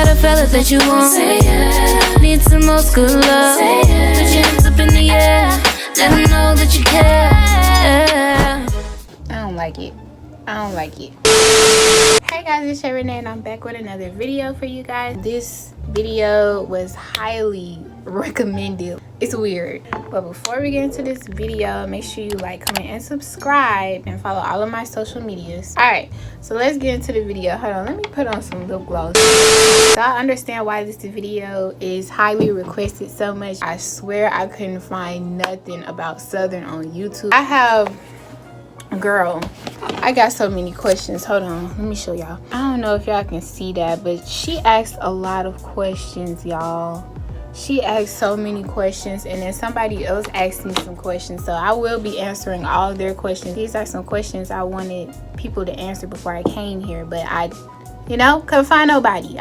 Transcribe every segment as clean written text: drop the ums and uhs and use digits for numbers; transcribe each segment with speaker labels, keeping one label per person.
Speaker 1: a fella that you want? Say yeah. Need some old school love? Say yeah. Put your hands up in the air. Let them know that you care.
Speaker 2: I don't like it. Hey guys, it's Shay Renea and I'm back with another video for you guys. This video was highly recommended. It's weird, but before we get into this video, make sure you like, comment, and subscribe, and follow all of my social medias. Alright, so let's get into the video. Hold on, let me put on some lip gloss. So I understand why this video is highly requested so much. I swear I couldn't find nothing about Southern on YouTube. Girl, I got so many questions. Hold on, let me show y'all. I don't know if y'all can see that, but she asked a lot of questions, y'all. She asked so many questions, and then somebody else asked me some questions, so I will be answering all of their questions. These are some questions I wanted people to answer before I came here, but I couldn't find nobody.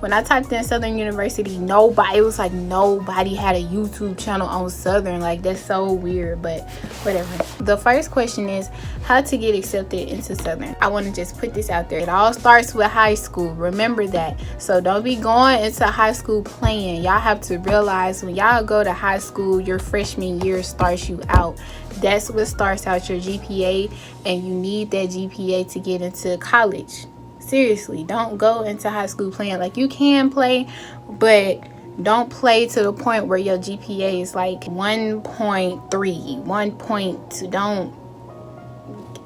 Speaker 2: When I typed in Southern University, it was like nobody had a YouTube channel on Southern. Like, that's so weird, but whatever. The first question is how to get accepted into Southern. I want to just put this out there. It all starts with high school. Remember that. So don't be going into high school playing. Y'all have to realize when y'all go to high school, your freshman year starts you out. That's what starts out your GPA, and you need that GPA to get into college. Seriously, don't go into high school playing. Like, you can play, but don't play to the point where your GPA is like 1.3, 1.2. Don't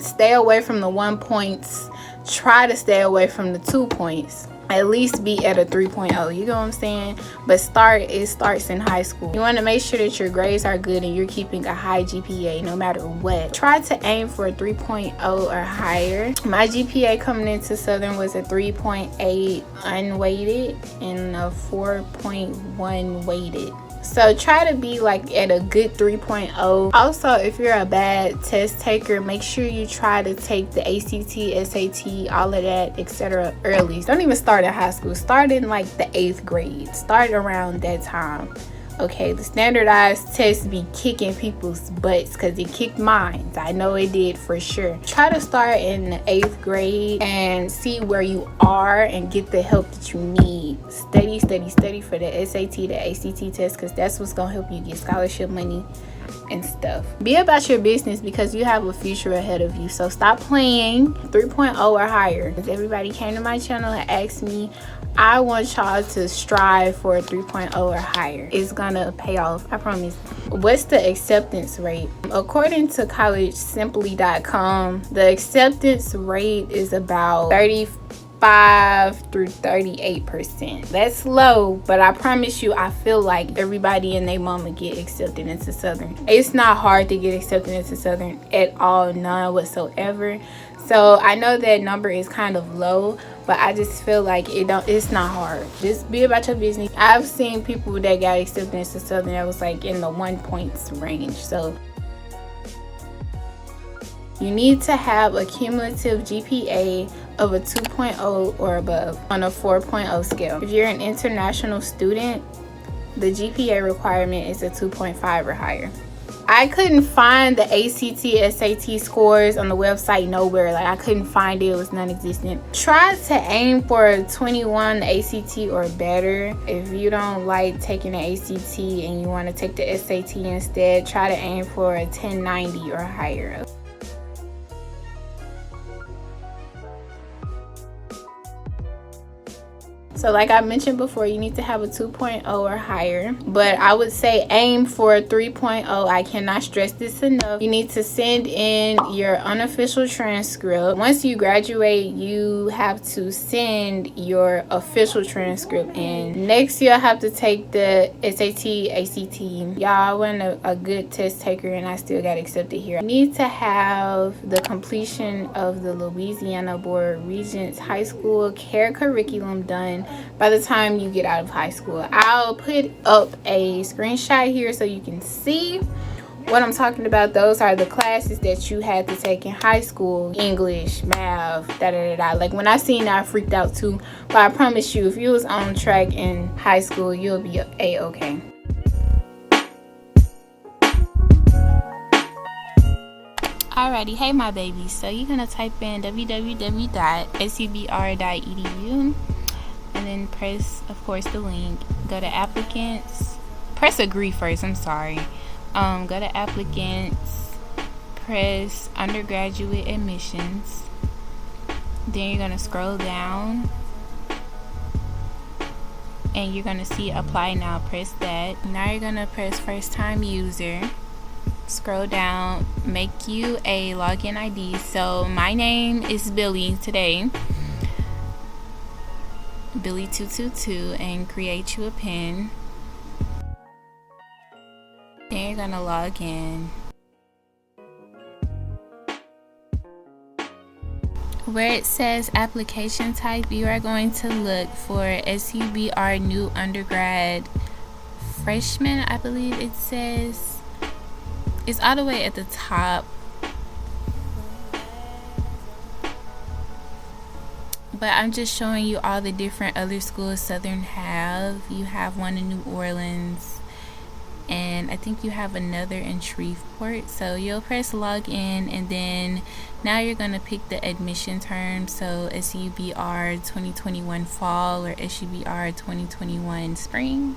Speaker 2: stay away from the 1 points. Try to stay away from the 2 points. At least be at a 3.0. You know what I'm saying? But it starts in high school. You want to make sure that your grades are good and you're keeping a high GPA no matter what. Try to aim for a 3.0 or higher. My GPA coming into Southern was a 3.8 unweighted and a 4.1 weighted. So try to be like at a good 3.0. Also, if you're a bad test taker, make sure you try to take the ACT, SAT, all of that, etc. early. Don't even start in high school. Start in like the 8th grade. Start around that time. Okay, the standardized tests be kicking people's butts, because it kicked mine. I know it did for sure. Try to start in the 8th grade and see where you are and get the help that you need. Study for the SAT, the ACT test, because that's what's gonna help you get scholarship money and stuff. Be about your business, because you have a future ahead of you. So stop playing. 3.0 or higher. If everybody came to my channel and asked me, I want y'all to strive for a 3.0 or higher. It's gonna pay off, I promise. What's the acceptance rate? According to collegesimply.com, the acceptance rate is about 35 through 38%. That's low, but I promise you, I feel like everybody and their mama get accepted into Southern. It's not hard to get accepted into Southern at all, none whatsoever. So I know that number is kind of low, but I just feel like it's not hard. Just be about your business. I've seen people that got accepted into Southern that was like in the 1 points range. So you need to have a cumulative GPA of a 2.0 or above on a 4.0 scale. If you're an international student, the GPA requirement is a 2.5 or higher. I couldn't find the ACT, SAT scores on the website nowhere. Like, I couldn't find it. It was non-existent. Try to aim for a 21 ACT or better. If you don't like taking the ACT and you want to take the SAT instead, try to aim for a 1090 or higher. So like I mentioned before, you need to have a 2.0 or higher, but I would say aim for a 3.0. I cannot stress this enough. You need to send in your unofficial transcript. Once you graduate, you have to send your official transcript in. Next, you'll have to take the SAT, ACT. Y'all, I wasn't a good test taker and I still got accepted here. You need to have the completion of the Louisiana Board Regents High School CARE curriculum done by the time you get out of high school. I'll put up a screenshot here so you can see what I'm talking about. Those are the classes that you had to take in high school: English, math, Like, when I seen that, I freaked out too, but I promise you, if you was on track in high school, you'll be a-okay. Alrighty, hey my babies. So you're gonna type in www.scbr.edu and then press, of course, the link. Go to applicants. Press agree first. I'm sorry. Go to applicants. Press undergraduate admissions. Then you're gonna scroll down, and you're gonna see apply now. Press that. Now you're gonna press first time user. Scroll down, make you a login ID. So my name is Billy today, Billy222, and create you a pin. Then you're gonna log in. Where it says application type, you are going to look for SUBR new undergrad freshman, I believe it says. It's all the way at the top. But I'm just showing you all the different other schools Southern have. You have one in New Orleans, and I think you have another in Shreveport. So you'll press login, and then now you're going to pick the admission term. So SUBR 2021 fall or SUBR 2021 spring.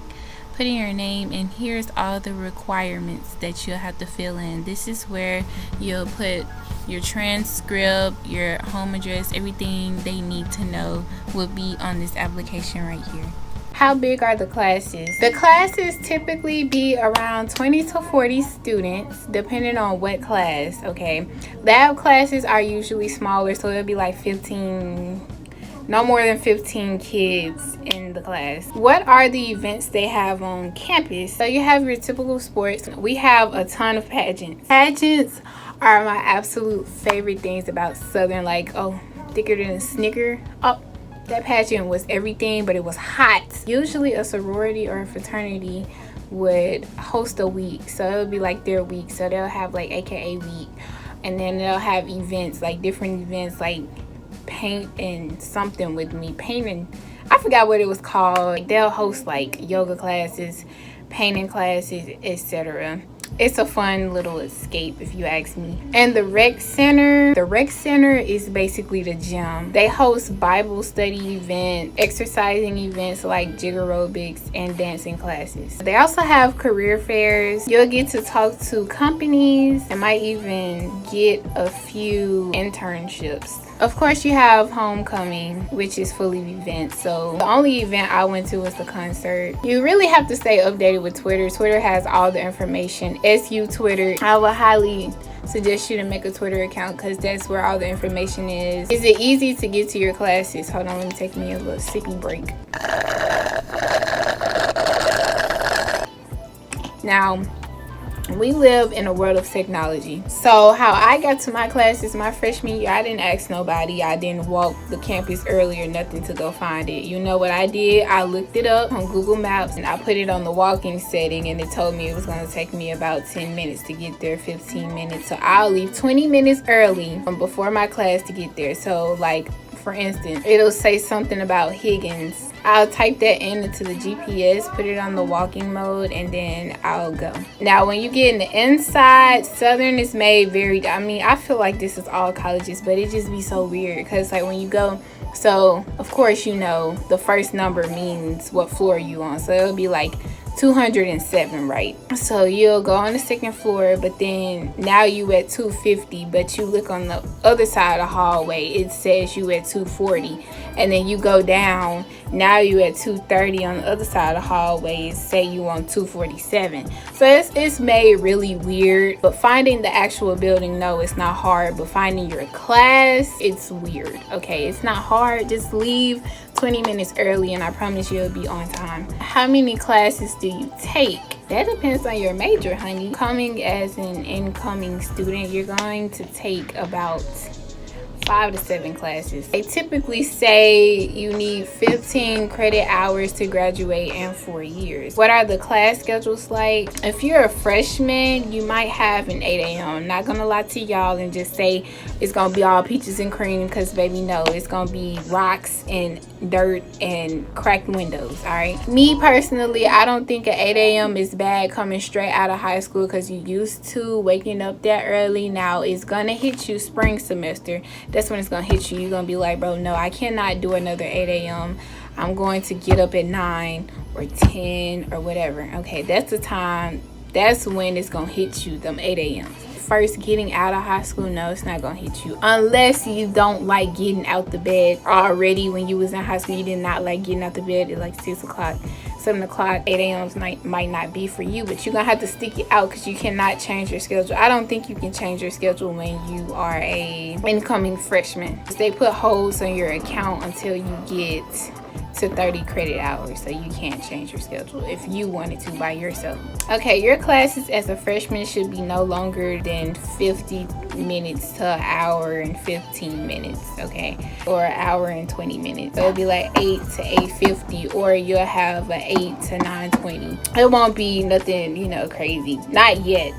Speaker 2: Put in your name, and here's all the requirements that you'll have to fill in. This is where you'll put your transcript, your home address, everything they need to know will be on this application right here. How big are the classes? The classes typically be around 20 to 40 students, depending on what class, okay? Lab classes are usually smaller, so it'll be like 15, no more than 15 kids in the class. What are the events they have on campus? So you have your typical sports. We have a ton of pageants. Pageants are my absolute favorite things about Southern. Like, oh, thicker than a Snicker. Oh, that pageant was everything, but it was hot. Usually a sorority or a fraternity would host a week. So it would be like their week. So they'll have like AKA week. And then they'll have events, like different events, like paint and something with me. Painting, I forgot what it was called. They'll host like yoga classes, painting classes, etc. It's a fun little escape, if you ask me. And the rec center is basically the gym. They host Bible study events, exercising events like jigger aerobics, and dancing classes. They also have career fairs. You'll get to talk to companies and might even get a few internships. Of course, you have homecoming, which is full of events. So the only event I went to was the concert. You really have to stay updated with Twitter. Twitter has all the information. SU Twitter. I would highly suggest you to make a Twitter account because that's where all the information is. Is it easy to get to your classes? Hold on, let me take me a little sippy break. Now, we live in a world of technology. So how I got to my classes my freshman year, I didn't ask nobody. I didn't walk the campus early or nothing to go find it. You know what I did? I looked it up on Google Maps and I put it on the walking setting, and it told me it was going to take me about 10 minutes to get there, 15 minutes. So I'll leave 20 minutes early before my class to get there. So like, for instance, it'll say something about Higgins. I'll type that into the GPS, put it on the walking mode, and then I'll go. Now, when you get in the inside, Southern is made very, I mean, I feel like this is all colleges, but it just be so weird because like when you go, so of course, you know, the first number means what floor you on. So it'll be like 207, right? So you'll go on the second floor, but then now you at 250, but you look on the other side of the hallway, it says you at 240, and then you go down, now you at 230 on the other side of the hallway, say you on 247. So it's made really weird, but finding the actual building, no, it's not hard, but finding your class, it's weird. Okay, it's not hard, just leave 20 minutes early and I promise you'll be on time. How many classes do you take? That depends on your major, honey. Coming as an incoming student, you're going to take about 5 to 7 classes. They typically say you need 15 credit hours to graduate in 4 years. What are the class schedules like? If you're a freshman, you might have an 8 a.m. I'm not gonna lie to y'all and just say it's gonna be all peaches and cream, because baby, no, it's gonna be rocks and dirt and cracked windows. All right, me personally, I don't think an 8 a.m. is bad coming straight out of high school, because you used to waking up that early. Now it's gonna hit you spring semester. That's when it's gonna hit you. You're gonna be like, bro, no, I cannot do another 8 a.m. I'm going to get up at 9 or 10 or whatever. Okay, that's the time. That's when it's gonna hit you, them 8 a.m. First getting out of high school, no, it's not gonna hit you unless you don't like getting out the bed already. When you was in high school, you did not like getting out the bed at like 6 o'clock, 7 o'clock, 8 a.m. might not be for you, but you're gonna have to stick it out because you cannot change your schedule. I don't think you can change your schedule when you are a incoming freshman. They put holds on your account until you get to 30 credit hours, so you can't change your schedule if you wanted to by yourself. Okay, your classes as a freshman should be no longer than 50 minutes to an hour and 15 minutes, okay, or an hour and 20 minutes. So it'll be like 8 to 8:50, or you'll have an 8 to 9:20. It won't be nothing, you know, crazy, not yet.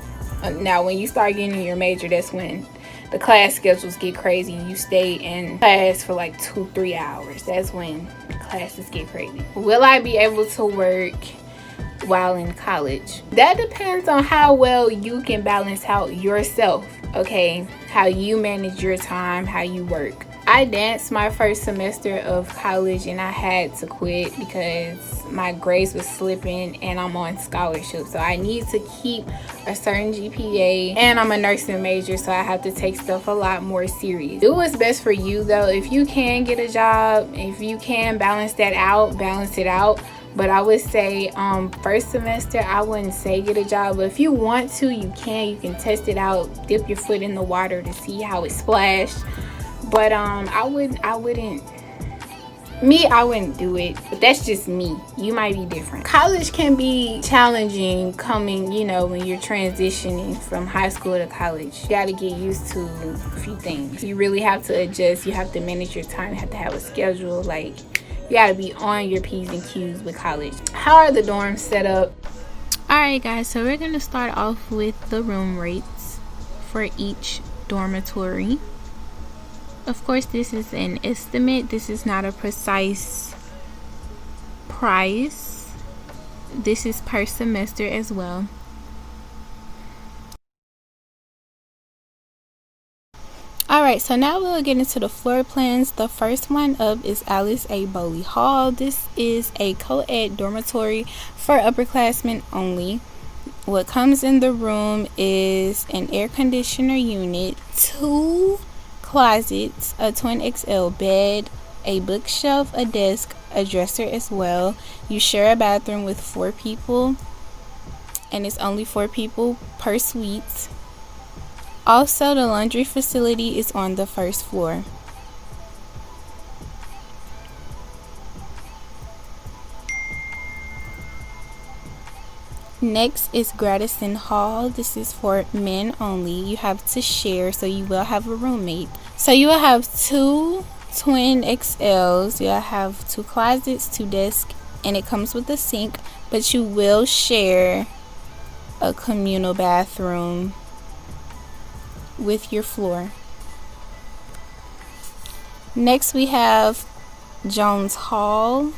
Speaker 2: Now when you start getting your major, that's when the class schedules get crazy. You stay in class for like 2-3 hours. That's when classes get crazy. Will I be able to work while in college? That depends on how well you can balance out yourself, okay? How you manage your time, how you work. I danced my first semester of college and I had to quit because my grades was slipping and I'm on scholarship. So I need to keep a certain GPA, and I'm a nursing major, so I have to take stuff a lot more serious. Do what's best for you though. If you can get a job, if you can balance that out, balance it out. But I would say first semester, I wouldn't say get a job. But if you want to, you can test it out, dip your foot in the water to see how it splashed. But I wouldn't do it. But that's just me. You might be different. College can be challenging coming, you know, when you're transitioning from high school to college. You got to get used to a few things. You really have to adjust. You have to manage your time. You have to have a schedule. Like, you got to be on your P's and Q's with college. How are the dorms set up? Alright guys, so we're going to start off with the room rates for each dormitory. Of course, this is an estimate. This is not a precise price. This is per semester as well. Alright, so now we'll get into the floor plans. The first one up is Alice A. Bowley Hall. This is a co-ed dormitory for upperclassmen only. What comes in the room is an air conditioner unit, 2 closets, a twin XL bed, a bookshelf, a desk, a dresser as well. You share a bathroom with 4 people, and it's only 4 people per suite. Also, the laundry facility is on the first floor. Next is Gradison Hall. This is for men only. You have to share, so you will have a roommate. So you will have 2 twin XLs. You'll have 2 closets, 2 desks, and it comes with a sink, but you will share a communal bathroom with your floor. Next we have Jones Hall.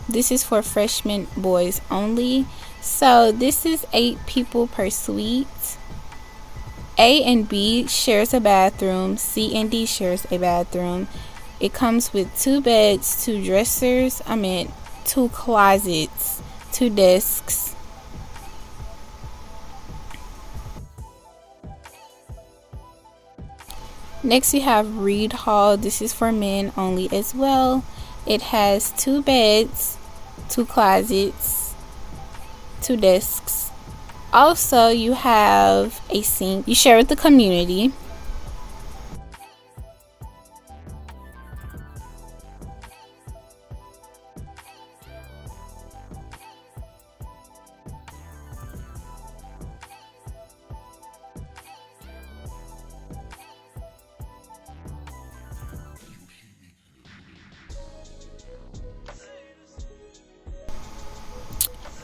Speaker 2: This is for freshman boys only. So this is 8 people per suite. A and B shares a bathroom. C and D shares a bathroom. It comes with 2 beds, 2 dressers, 2 closets, 2 desks. Next we have Reed Hall. This is for men only as well. It has 2 beds, 2 closets, 2 desks. Also, you have a sink. You share with the community.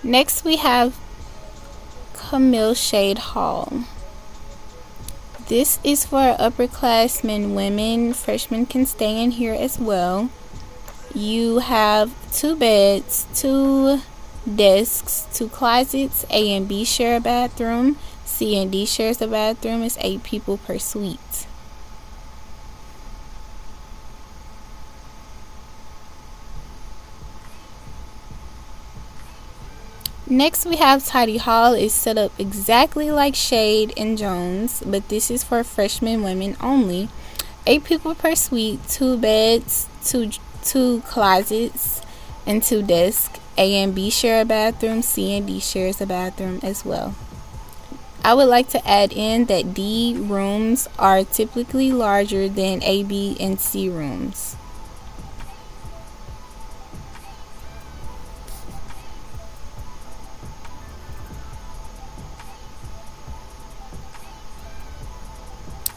Speaker 2: Next we have Camille Shade Hall. This is for upperclassmen women. Freshmen can stay in here as well. You have 2 beds, 2 desks, 2 closets. A and B share a bathroom. C and D shares a bathroom. It's 8 people per suite. Next, we have Totty Hall. Is set up exactly like Shade and Jones, but this is for freshman women only. 8 people per suite, 2 beds, two closets, and 2 desks. A and B share a bathroom. C and D shares a bathroom as well. I would like to add in that D rooms are typically larger than A, B, and C rooms.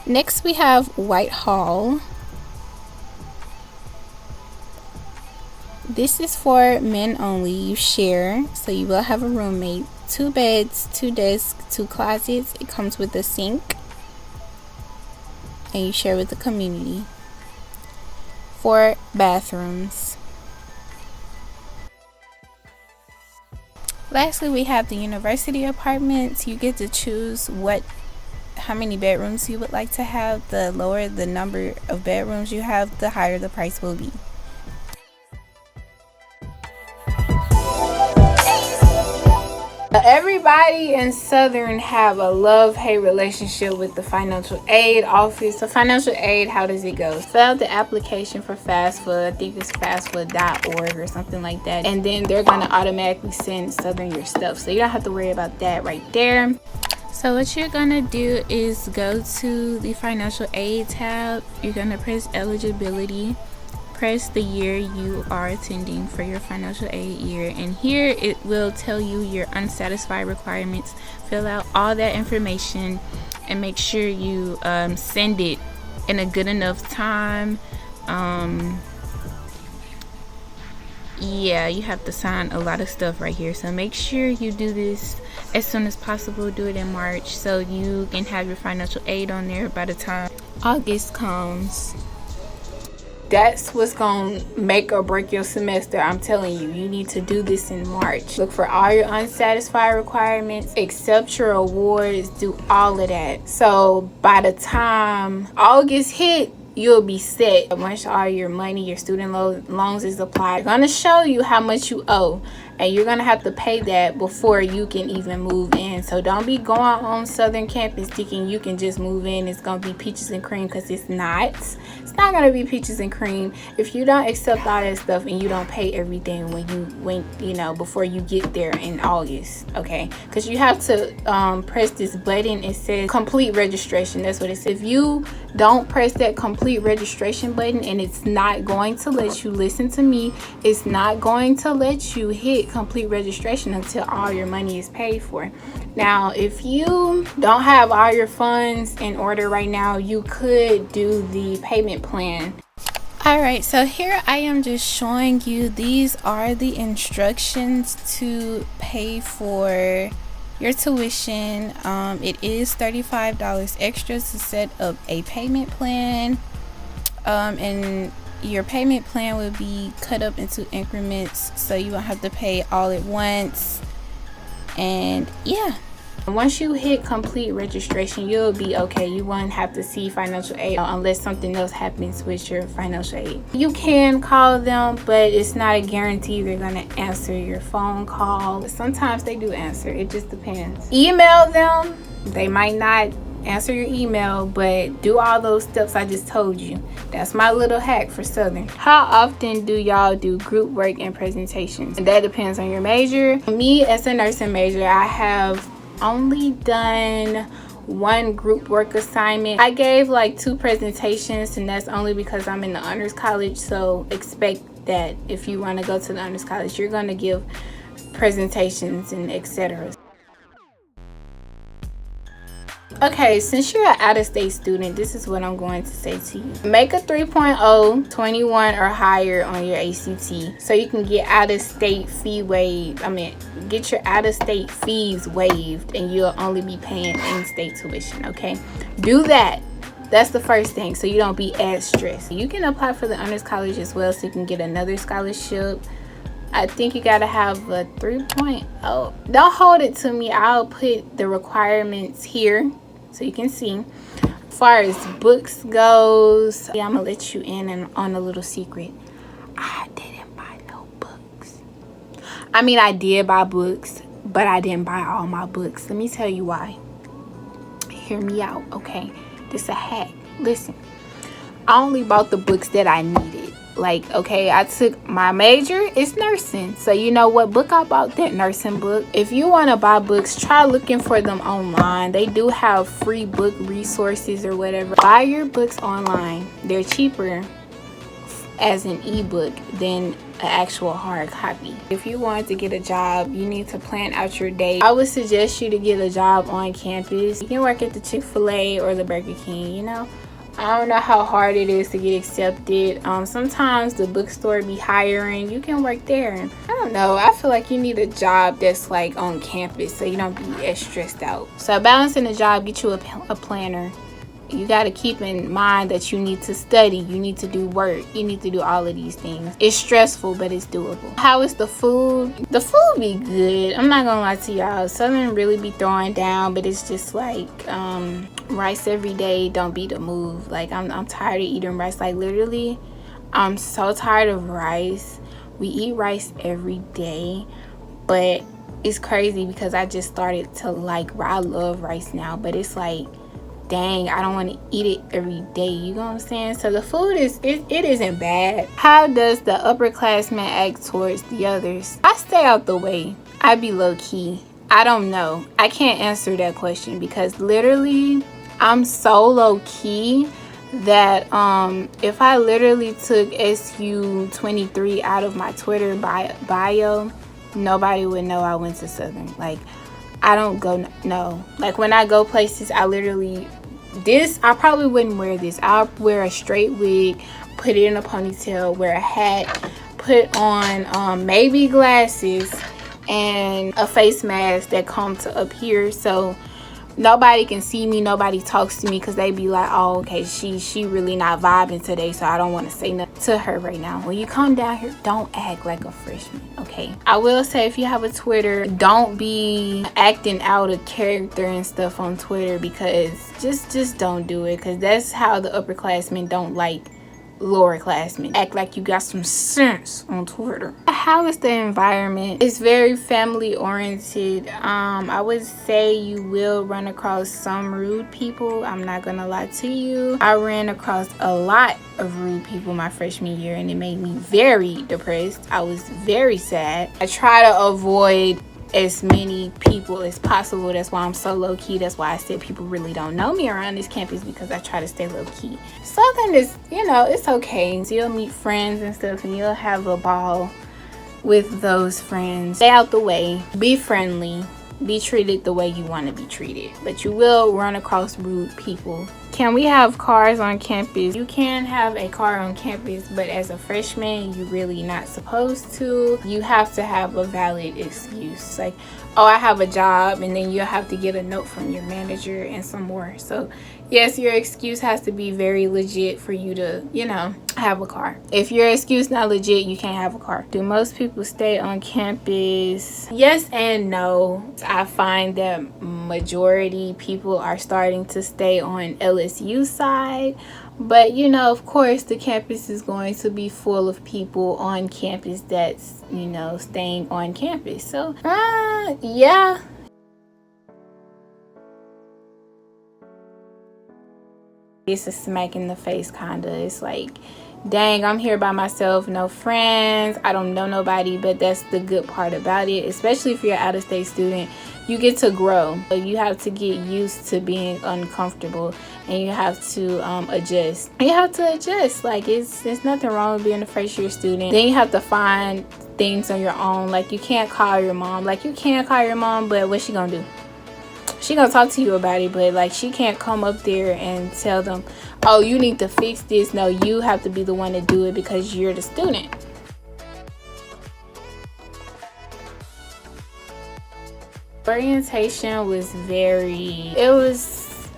Speaker 2: Next, we have White Hall. This is for men only. You share, so you will have a roommate. 2 beds, 2 desks, 2 closets. It comes with a sink, and you share with the community. 4 bathrooms. Lastly, we have the university apartments. You get to choose how many bedrooms you would like to have. The lower the number of bedrooms you have, the higher the price will be. Everybody in Southern have a love-hate relationship with the financial aid office. So financial aid, how does it go? Fill out the application for FastFood. I think it's fastfood.org or something like that. And then they're going to automatically send Southern your stuff. So you don't have to worry about that right there. So what you're going to do is go to the financial aid tab. You're going to press eligibility. Press the year you are attending for your financial aid year, and here it will tell you your unsatisfied requirements. Fill out all that information and make sure you send it in a good enough time. Yeah, you have to sign a lot of stuff right here, so make sure you do this as soon as possible. Do it in March so you can have your financial aid on there by the time August comes. That's what's going to make or break your semester. I'm telling you, you need to do this in March. Look for all your unsatisfied requirements, accept your awards, do all of that. So by the time August hit, you'll be set. Once all your money, your student loans is applied, they're going to show you how much you owe. And you're going to have to pay that before you can even move in. So don't be going on Southern campus thinking you can just move in. It's going to be peaches and cream, because it's not. It's not going to be peaches and cream if you don't accept all that stuff and you don't pay everything before you get there in August. Okay? Because you have to press this button. It says complete registration. That's what it says. If you don't press that complete registration button, and it's not going to let you, listen to me, it's not going to let you hit complete registration until all your money is paid for. Now, if you don't have all your funds in order right now, you could do the payment plan. Alright, so here I am just showing you, these are the instructions to pay for your tuition. It is $35 extra to set up a payment plan, and your payment plan will be cut up into increments, so you won't have to pay all at once. And yeah, once you hit complete registration, you'll be okay. You won't have to see financial aid unless something else happens with your financial aid. You can call them, but it's not a guarantee they're gonna answer your phone call. Sometimes they do answer, it just depends. Email them, they might not answer your email, but do all those steps I just told you. That's my little hack for Southern. How often do y'all do group work and presentations? And that depends on your major. Me, as a nursing major, I have only done 1 group work assignment. I gave like 2 presentations, and that's only because I'm in the honors college. So expect that if you want to go to the honors college, you're going to give presentations and etc. Okay, since you're an out-of-state student, this is what I'm going to say to you. Make a 3.0, 21 or higher on your ACT so you can get out-of-state fee waived. Get your out-of-state fees waived, and you'll only be paying in-state tuition, okay? Do that. That's the first thing, so you don't be as stressed. You can apply for the honors college as well, so you can get another scholarship. I think you gotta have a 3.0. Don't hold it to me. I'll put the requirements here so you can see. As far as books goes, I'm gonna let you in on a little secret. I didn't buy no books. I did buy books. but I didn't buy all my books. Let me tell you why. Hear me out, okay? This is a hack. Listen, I only bought the books that I needed. Like, okay, I took my major is nursing, so you know what book I bought? That nursing book. If you want to buy books, try looking for them online. They do have free book resources or whatever. Buy your books online. They're cheaper as an ebook than an actual hard copy. If you want to get a job, you need to plan out your day. I would suggest you to get a job on campus. You can work at the Chick-fil-A or the Burger King, you know. I don't know how hard it is to get accepted. Sometimes the bookstore be hiring. You can work there. And I don't know. I feel like you need a job that's like on campus so you don't be as stressed out. So balancing a job, get you a planner. You got to keep in mind that you need to study. You need to do work. You need to do all of these things. It's stressful, but it's doable. How is the food? The food be good. I'm not going to lie to y'all. Southern really be throwing down, but it's just like rice every day don't be the move. Like I'm tired of eating rice. Like literally, I'm so tired of rice. We eat rice every day, but it's crazy because I just started to like, I love rice now, but it's like, dang, I don't want to eat it every day. You know what I'm saying? So the food is, it isn't bad. How does the upperclassman act towards the others? I stay out the way. I be low key. I don't know. I can't answer that question because literally I'm so low key that if I literally took SU23 out of my Twitter bio, nobody would know I went to Southern. Like, I don't go, no. Like when I go places, I literally, I probably wouldn't wear this. I'll wear a straight wig, put it in a ponytail, wear a hat, put on maybe glasses and a face mask that comes to up here so nobody can see me, nobody talks to me, because they be like, oh, okay, she really not vibing today, so I don't want to say nothing to her right now. When you come down here, don't act like a freshman, okay? I will say, if you have a Twitter, don't be acting out of character and stuff on Twitter, because just don't do it, because that's how the upperclassmen don't like lower classmen. Act like you got some sense on Twitter. How is the environment? It's very family oriented. I would say you will run across some rude people. I'm not gonna lie to you. I ran across a lot of rude people my freshman year and it made me very depressed. I was very sad. I try to avoid as many people as possible. That's why I'm so low key. That's why I said people really don't know me around this campus, because I try to stay low key. Southern is, you know, it's okay. So you'll meet friends and stuff and you'll have a ball with those friends. Stay out the way, be friendly, be treated the way you want to be treated, but you will run across rude people. Can we have cars on campus? You can have a car on campus, but as a freshman, you're really not supposed to. You have to have a valid excuse, like, oh, I have a job, and then you'll have to get a note from your manager and some more. So yes, your excuse has to be very legit for you to, you know, have a car. If your excuse not legit, you can't have a car. Do most people stay on campus? Yes and no. I find that majority people are starting to stay on LSU side, but you know, of course, the campus is going to be full of people on campus that's, you know, staying on campus. So yeah. It's a smack in the face, kinda. It's like, dang, I'm here by myself, no friends, I don't know nobody. But that's the good part about it, especially if you're an out-of-state student. You get to grow. You have to get used to being uncomfortable, and you have to adjust. You have to adjust. Like, it's nothing wrong with being a first year student. Then you have to find things on your own. Like, you can't call your mom. Like, you can call your mom, but what's she gonna do? She gonna talk to you about it, but like, she can't come up there and tell them, oh, you need to fix this. No, you have to be the one to do it because you're the student. Orientation was it was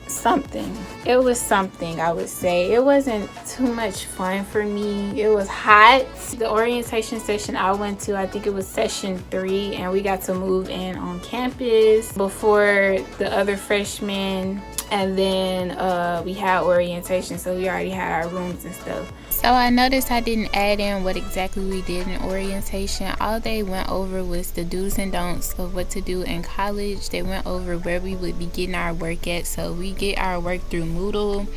Speaker 2: something, I would say. It wasn't too much fun for me. It was hot. The orientation session I went to, I think it was session 3, and we got to move in on campus before the other freshmen, and then we had orientation, so we already had our rooms and stuff. So I noticed I didn't add in what exactly we did in orientation. All they went over was the do's and don'ts of what to do in college. They went over where we would be getting our work at. So we get our work through Moodle,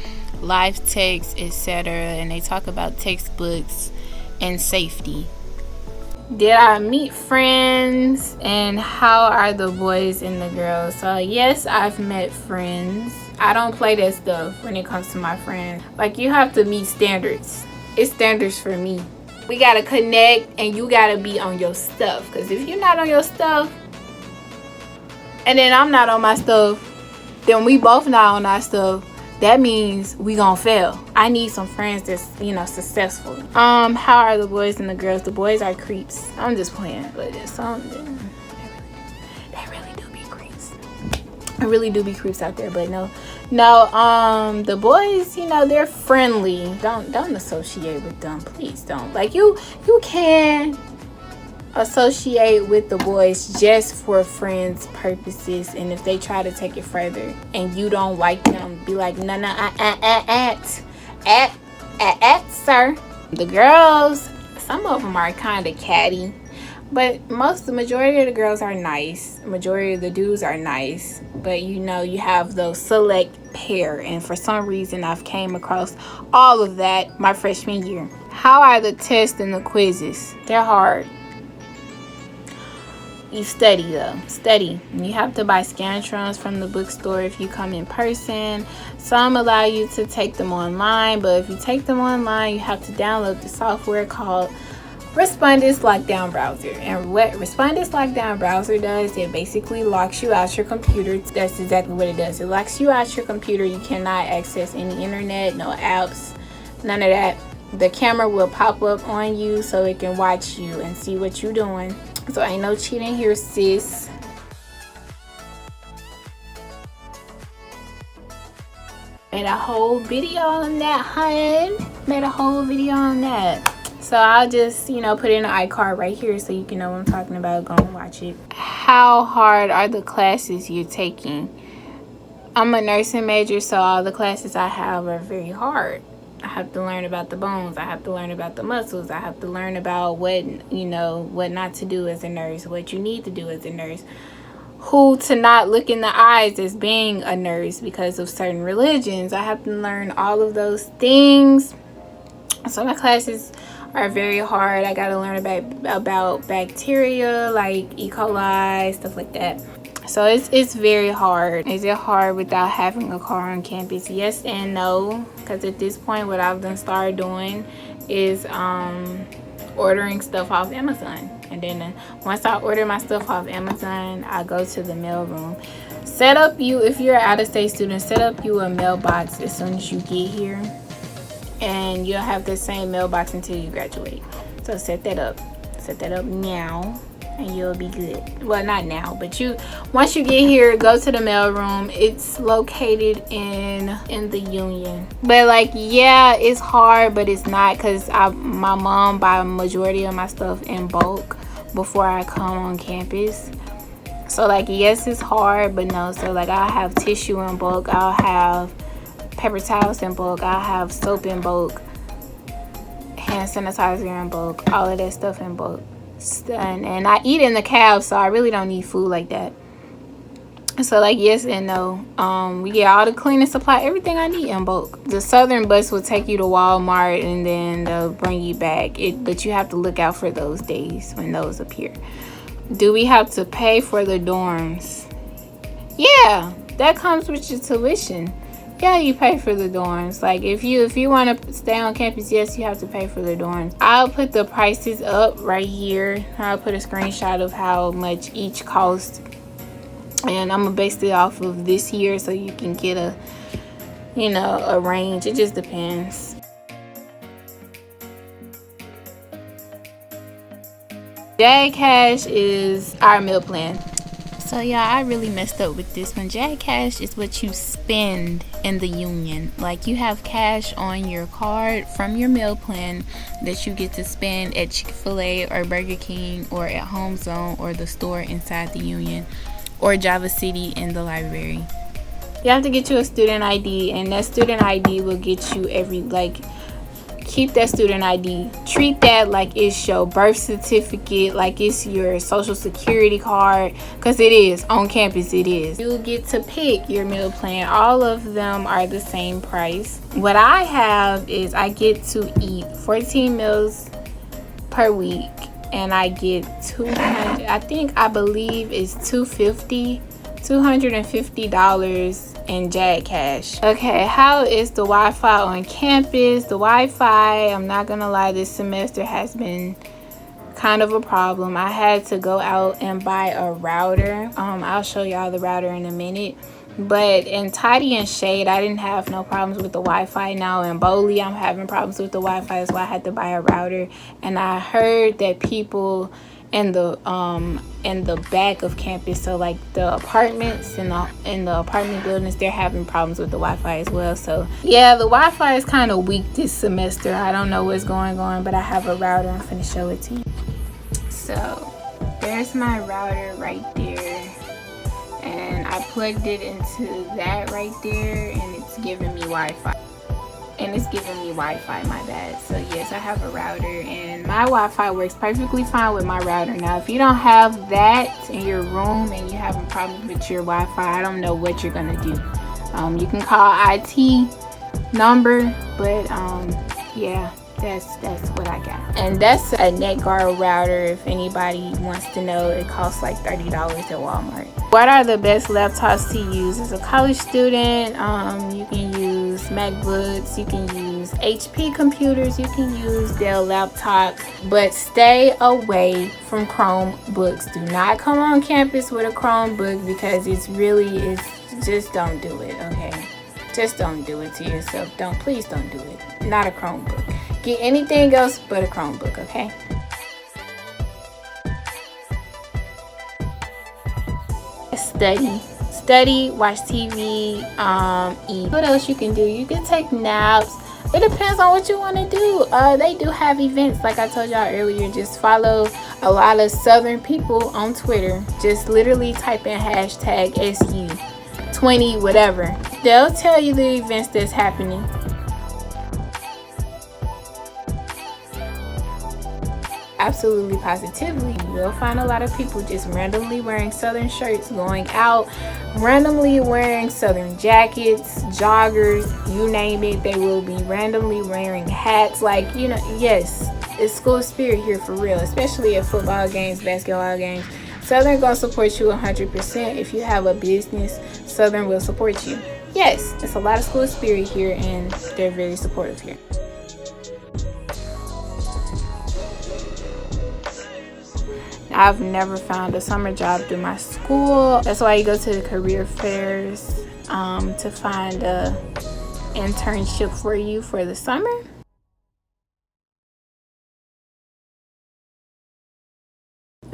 Speaker 2: live text, etc. And they talk about textbooks and safety. Did I meet friends, and how are the boys and the girls? So yes, I've met friends. I don't play that stuff when it comes to my friends. Like, you have to meet standards. It's standards for me. We gotta connect, and you gotta be on your stuff. Because if you're not on your stuff, and then I'm not on my stuff, then we both not on our stuff. That means we gonna fail. I need some friends that's, successful. How are the boys and the girls? The boys are creeps. I'm just playing, but it's some. They really do be creeps. I really do be creeps out there, but no. The boys, they're friendly. Don't associate with them, please don't. Like, you can associate with the boys just for friends purposes, and if they try to take it further and you don't like them, be like, no, sir. The girls, some of them are kind of catty, but the majority of the girls are nice. The majority of the dudes are nice, but you have those select pair, and for some reason I've came across all of that my freshman year. How are the tests and the quizzes? They're hard. You study though. Study. You have to buy Scantrons from the bookstore if you come in person. Some allow you to take them online, but if you take them online, you have to download the software called Respondus Lockdown Browser. And what Respondus Lockdown Browser does, it basically locks you out your computer. That's exactly what it does. It locks you out your computer. You cannot access any internet, no apps, none of that. The camera will pop up on you so it can watch you and see what you're doing. So ain't no cheating here, sis. Made a whole video on that, hun. Made a whole video on that. So I'll just, put in an iCard right here so you can know what I'm talking about. Go and watch it. How hard are the classes you're taking? I'm a nursing major, so all the classes I have are very hard. I have to learn about the bones. I have to learn about the muscles. I have to learn about what not to do as a nurse, what you need to do as a nurse, who to not look in the eyes as being a nurse because of certain religions. I have to learn all of those things. So my classes are very hard. I got to learn about bacteria like E. coli, stuff like that. So it's very hard. Is it hard without having a car on campus? Yes and no, because at this point what I've done started doing is ordering stuff off Amazon. And then once I order my stuff off Amazon, I go to the mail room. If you're an out-of-state student, set up you a mailbox as soon as you get here, and you'll have the same mailbox until you graduate. So set that up now, and you'll be good. Well, not now, but once you get here, go to the mail room. It's located in the Union. But it's hard, but it's not, because my mom buy a majority of my stuff in bulk before I come on campus. So yes, it's hard, but no. So I'll have tissue in bulk, I'll have paper towels in bulk, I'll have soap in bulk, hand sanitizer in bulk, all of that stuff in bulk. And I eat in the cab, so I really don't need food like that. So yes and no. We get all the cleaning supply, everything I need in bulk. The Southern bus will take you to Walmart, and then they'll bring you back. But you have to look out for those days when those appear. Do we have to pay for the dorms? Yeah, that comes with your tuition. Yeah, you pay for the dorms. If you want to stay on campus, yes, you have to pay for the dorms. I'll put the prices up right here. I'll put a screenshot of how much each costs, and I'm gonna base it off of this year so you can get a range. It just depends. Jag Cash is our meal plan. So yeah, I really messed up with this one. Jag Cash is what you spend in the union. Like, you have cash on your card from your meal plan that you get to spend at Chick-fil-A or Burger King or at Home Zone or the store inside the union or Java City in the library. You have to get you a student ID, and that student ID will get you keep that student ID. Treat that like it's your birth certificate, like it's your social security card, because it is. On campus, it is. You get to pick your meal plan. All of them are the same price. What I have is I get to eat 14 meals per week, and I get 200, I believe it's $250 in Jag Cash. Okay, how is the Wi-Fi on campus? The Wi-Fi, I'm not gonna lie, this semester has been kind of a problem. I had to go out and buy a router. I'll show y'all the router in a minute. But in Totty and Shay, I didn't have no problems with the Wi-Fi. Now in Bowley, I'm having problems with the Wi-Fi. That's why I had to buy a router. And I heard that people in the back of campus, so like the apartments in the apartment buildings, they're having problems with the Wi-Fi as well. So yeah, the Wi-Fi is kind of weak this semester. I don't know what's going on, but I have a router. I'm finna show it to you. So there's my router right there, and I plugged it into that right there, and it's giving me Wi-Fi. My bad. So yes, I have a router, and my Wi-Fi works perfectly fine with my router. Now if you don't have that in your room and you're having problems with your Wi-Fi, I don't know what you're gonna do. You can call IT number, but yeah, that's what I got. And that's a NetGuard router. If anybody wants to know, it costs like $30 at Walmart. What are the best laptops to use as a college student? You can use MacBooks, you can use HP computers, you can use Dell laptops, but stay away from Chromebooks. Do not come on campus with a Chromebook, because it's just don't do it, okay? Just don't do it to yourself. Please don't do it. Not a Chromebook. Get anything else but a Chromebook, okay? Study, watch TV, eat. What else you can do? You can take naps. It depends on what you want to do. They do have events, like I told y'all earlier. Just follow a lot of Southern people on Twitter. Just literally type in hashtag SU20 whatever. They'll tell you the events that's happening. Absolutely, positively, you will find a lot of people just randomly wearing Southern shirts, going out, randomly wearing Southern jackets, joggers, you name it. They will be randomly wearing hats. Like, you know, yes, it's school spirit here for real, especially at football games, basketball games. Southern gonna support you 100%. If you have a business, Southern will support you. Yes, it's a lot of school spirit here, and they're very supportive here. I've never found a summer job through my school. That's why you go to the career fairs to find a internship for you for the summer.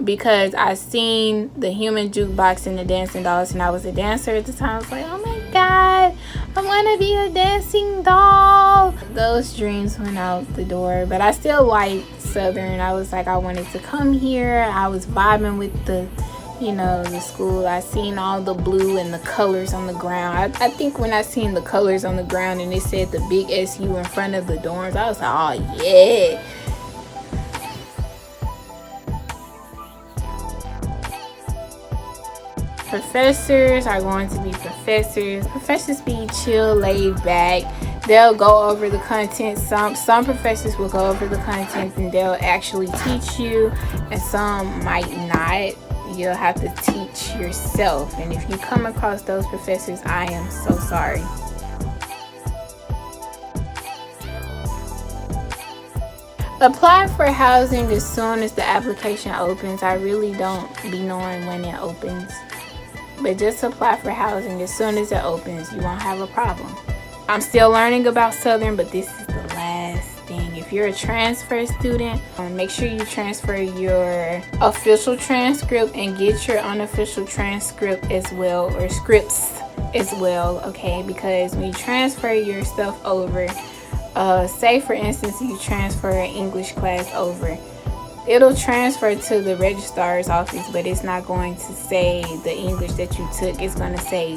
Speaker 2: Because I seen the human jukebox and the dancing dolls, and I was a dancer at the time. I was like, oh my god, I want to be a dancing doll. Those dreams went out the door, but I still liked Southern. I was like, I wanted to come here. I was vibing with the school. I seen all the blue and the colors on the ground. I think when I seen the colors on the ground and it said the big SU in front of the dorms, I was like, oh yeah. Professors are going to be professors. Professors be chill, laid back. They'll go over the content. Some professors will go over the content and they'll actually teach you, and some might not. You'll have to teach yourself. And if you come across those professors, I am so sorry. Apply for housing as soon as the application opens. I really don't be knowing when it opens. But just apply for housing as soon as it opens. You won't have a problem. I'm still learning about Southern, but this is the last thing. If if you're a transfer student, make sure you transfer your official transcript and get your unofficial transcript as well, or scripts as well, okay? Because when you transfer your stuff over, say for instance you transfer an English class over, it'll transfer to the registrar's office, but it's not going to say the English that you took. It's going to say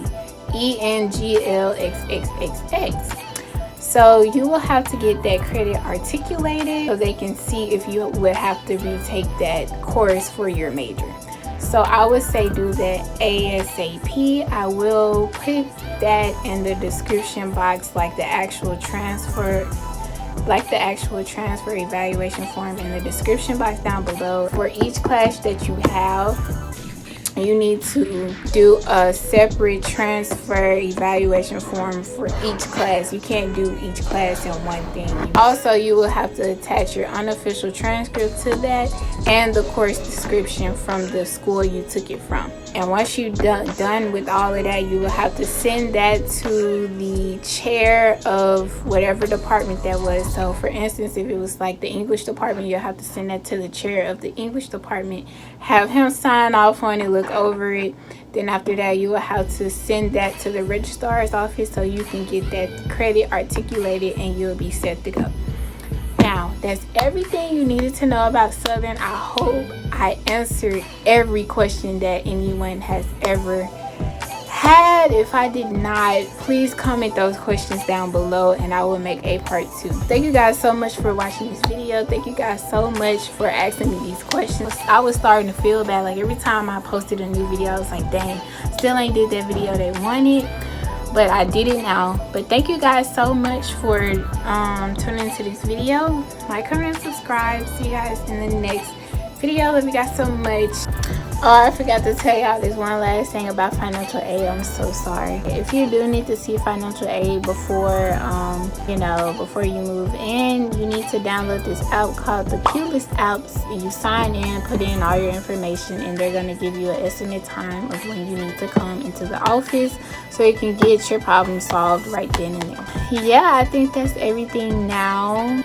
Speaker 2: ENGLXXXX. So you will have to get that credit articulated so they can see if you would have to retake that course for your major. So I would say do that ASAP. I will put that in the description box, like the actual transfer evaluation form in the description box down below. For each class that you have, you need to do a separate transfer evaluation form for each class. You can't do each class in one thing. Also, you will have to attach your unofficial transcript to that and the course description from the school you took it from. And once you're done with all of that, you will have to send that to the chair of whatever department that was. So for instance, if it was like the English department, you'll have to send that to the chair of the English department, have him sign off on it, look over it. Then after that, you will have to send that to the registrar's office so you can get that credit articulated and you'll be set to go. Now, that's everything you needed to know about Southern. I hope I answered every question that anyone has ever had. If I did not, please comment those questions down below and I will make a part 2. Thank you guys so much for watching this video. Thank you guys so much for asking me these questions. I was starting to feel bad. Like every time I posted a new video, I was like, dang, still ain't did that video they wanted. But I did it now. But thank you guys so much for tuning into this video. Like, comment, and subscribe. See you guys in the next video. Love you guys so much. Oh, I forgot to tell y'all this one last thing about financial aid. I'm so sorry. If you do need to see financial aid before before you move in, you need to download this app called the Cutest Apps. You sign in, put in all your information, and they're gonna give you an estimate time of when you need to come into the office so you can get your problem solved right then and there. Yeah, I think that's everything now.